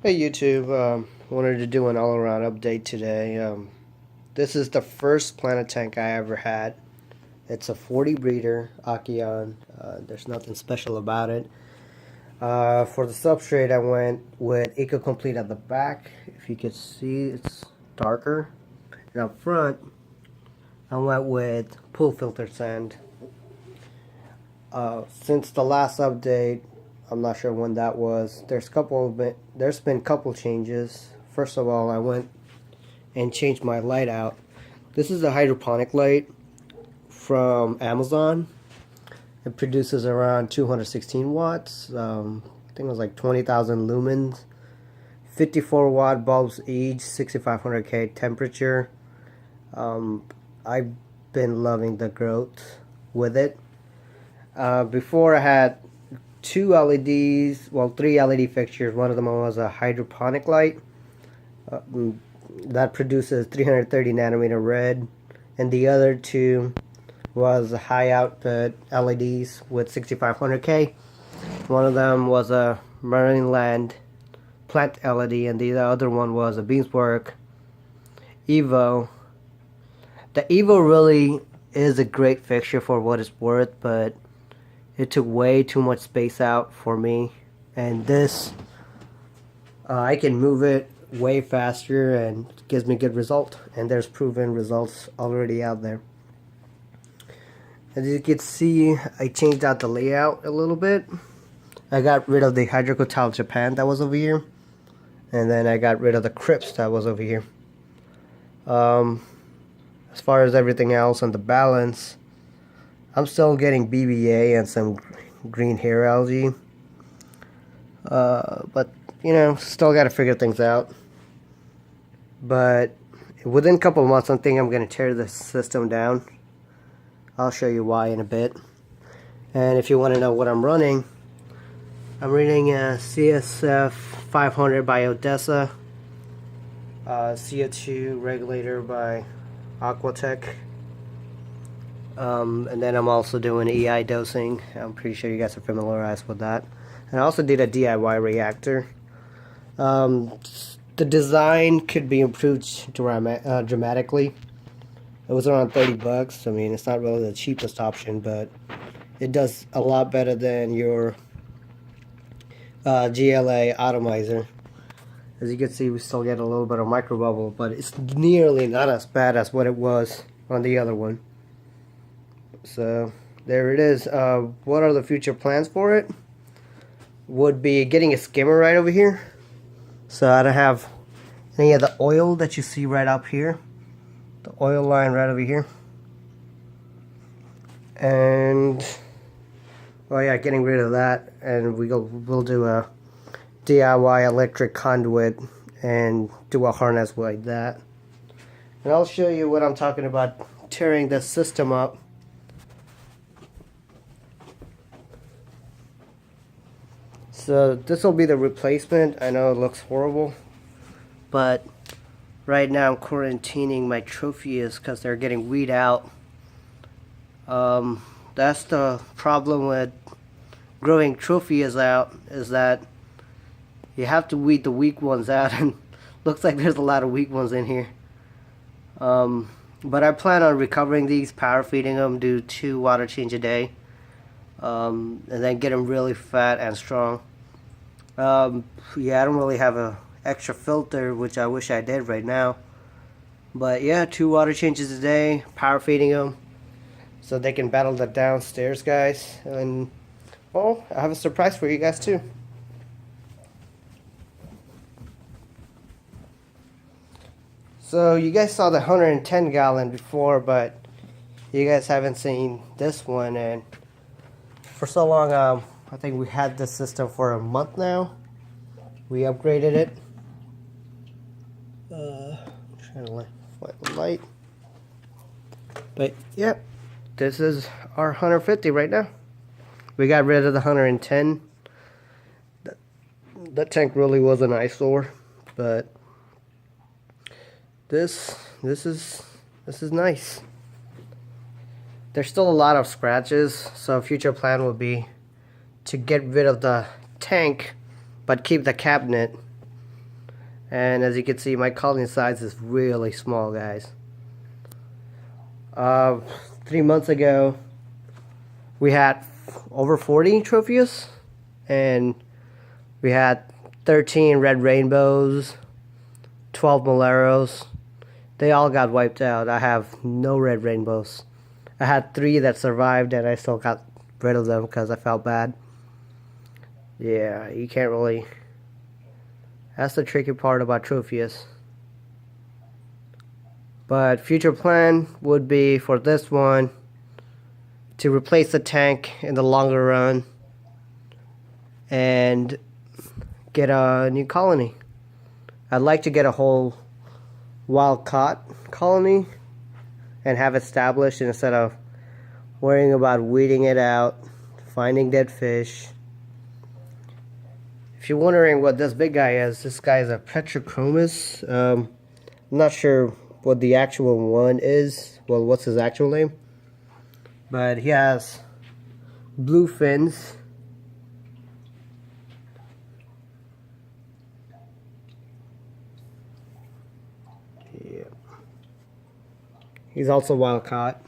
Hey YouTube, wanted to do an all-around update today. This is the first Planet tank I ever had. It's a 40 breeder Acheon. There's nothing special about it. For the substrate, I went with Eco Complete at the back. If you could see, it's darker. And up front, I went with Pool Filter Sand. Since the last update, I'm not sure when that was. There's been a couple changes. First of all, I went and changed my light out. This is a hydroponic light from Amazon. It produces around 216 watts. I think it was like 20,000 lumens. 54 watt bulbs each, 6500K temperature. I've been loving the growth with it. Before I had two LEDs, well, three LED fixtures. One of them was a hydroponic light that produces 330 nanometer red, and the other two was high output LEDs with 6500K. One of them was a Marineland plant LED, and the other one was a Beamswork Evo. The Evo really is a great fixture for what it's worth, but it took way too much space out for me, and this I can move it way faster and it gives me good result, and there's proven results already out there. As you can see, I changed out the layout a little bit. I got rid of the Hydroco Tile Japan that was over here, and then I got rid of the crypts that was over here. As far as everything else and the balance, I'm still getting BBA and some green hair algae. But, you know, still got to figure things out. But within a couple of months, I think I'm going to tear this system down. I'll show you why in a bit. And if you want to know what I'm running a CSF 500 by Odessa, CO2 regulator by Aquatech. And then I'm also doing EI dosing. I'm pretty sure you guys are familiarized with that. And I also did a DIY reactor. The design could be improved dramatically. It was around 30 bucks. I mean, it's not really the cheapest option, but it does a lot better than your GLA atomizer. As you can see, we still get a little bit of micro bubble, but it's nearly not as bad as what it was on the other one. So there it is. What are the future plans for it? Would be getting a skimmer right over here, so I don't have any of the oil that you see right up here, the oil line right over here. And oh yeah, getting rid of that, and we'll do a DIY electric conduit and do a harness like that. And I'll show you what I'm talking about, tearing this system up. So this will be the replacement. I know it looks horrible, but right now I'm quarantining my trophies because they're getting weed out. That's the problem with growing trophies out, is that you have to weed the weak ones out, and looks like there's a lot of weak ones in here. But I plan on recovering these, power feeding them, do 2 water change a day, and then get them really fat and strong. Yeah, I don't really have a extra filter, which I wish I did right now. But yeah, 2 water changes a day, power feeding them, so they can battle the downstairs guys. And well, I have a surprise for you guys too. So you guys saw the 110 gallon before, but you guys haven't seen this one, and for so long, I think we had this system for a month now. We upgraded it. Trying to find the light. But yep, this is our 150 right now. We got rid of the 110. That tank really was an eyesore, but this is nice. There's still a lot of scratches, so a future plan will be to get rid of the tank but keep the cabinet And as you can see, my colony size is really small, guys. 3 months ago, we had over 40 tropheus, and we had 13 red rainbows, 12 moleros. They all got wiped out. I have no red rainbows. I had 3 that survived, and I still got rid of them because I felt bad. Yeah, you can't really... That's the tricky part about tropheus. But future plan would be for this one to replace the tank in the longer run and get a new colony. I'd like to get a whole wild caught colony and have it established instead of worrying about weeding it out, finding dead fish. If you're wondering what this big guy is, this guy is a Petrochromis. I'm not sure what the actual one is. Well, what's his actual name? But he has blue fins. Yeah. He's also wild caught.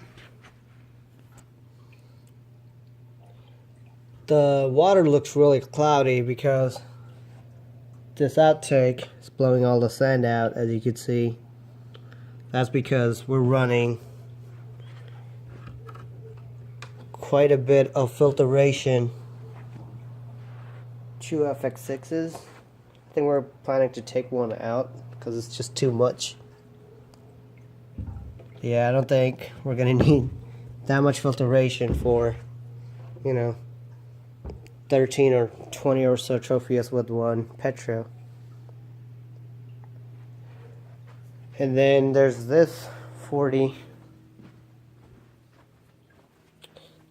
The water looks really cloudy because this outtake is blowing all the sand out, as you can see. That's because we're running quite a bit of filtration. 2 FX6s. I think we're planning to take one out because it's just too much. Yeah, I don't think we're gonna need that much filtration for, you know, 13 or 20 or so tropheus with one Petro. And then there's this 40.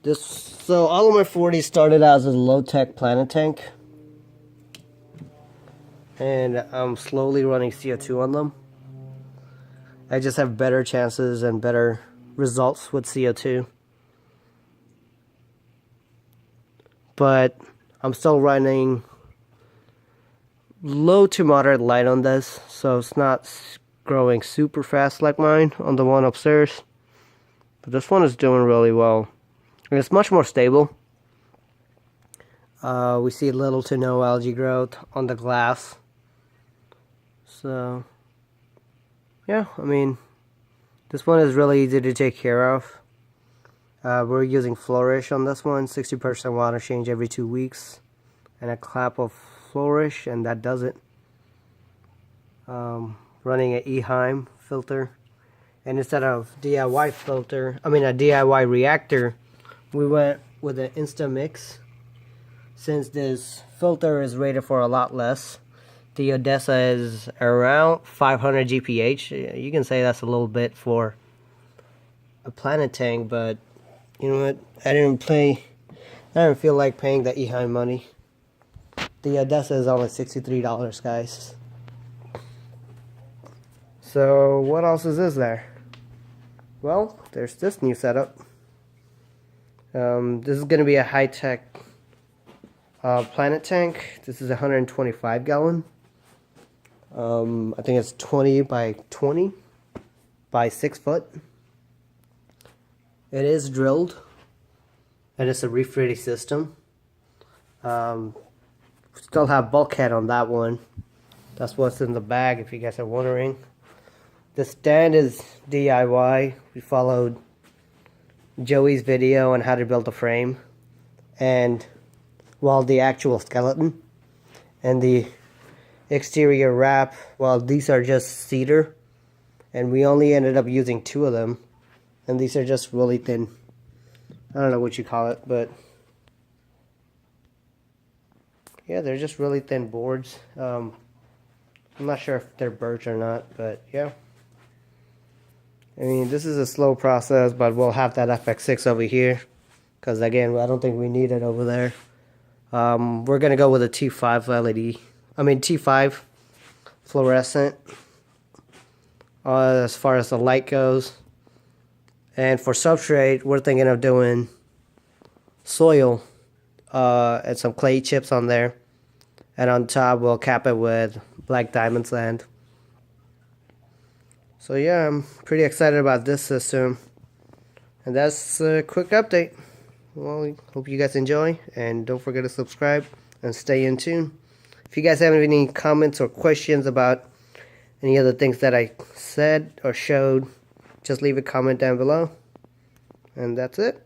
So all of my 40s started out as a low-tech planet tank, and I'm slowly running CO2 on them. I just have better chances and better results with CO2. But I'm still running low to moderate light on this, so it's not growing super fast like mine on the one upstairs. But this one is doing really well. And it's much more stable. We see little to no algae growth on the glass. So, yeah, I mean, this one is really easy to take care of. We're using Flourish on this one, 60% water change every 2 weeks, and a clap of Flourish, and that does it. Running an Eheim filter, and instead of DIY filter, a DIY reactor, we went with an Instamix. Since this filter is rated for a lot less, the Odessa is around 500 GPH. You can say that's a little bit for a planet tank, but you know what? I didn't feel like paying the Eheim money. The Odessa is only $63, guys. So what else is there? Well, there's this new setup. This is going to be a high-tech planet tank. This is 125 gallon. I think it's 20 by 20 by 6 foot. It is drilled, and it's a reef-ready system. Still have bulkhead on that one. That's what's in the bag, if you guys are wondering. The stand is DIY. We followed Joey's video on how to build a frame, and the actual skeleton, and the exterior wrap, these are just cedar, and we only ended up using 2 of them, and these are just really thin. I don't know what you call it, but yeah, they're just really thin boards. I'm not sure if they're birch or not, but yeah. I mean, this is a slow process, but we'll have that FX6 over here, because again, I don't think we need it over there. We're gonna go with a T5 LED. T5 fluorescent as far as the light goes. And for substrate, we're thinking of doing soil and some clay chips on there. And on top, we'll cap it with Black Diamonds land. So yeah, I'm pretty excited about this system. And that's a quick update. Well, hope you guys enjoy, and don't forget to subscribe and stay in tune. If you guys have any comments or questions about any other things that I said or showed, just leave a comment down below. And that's it.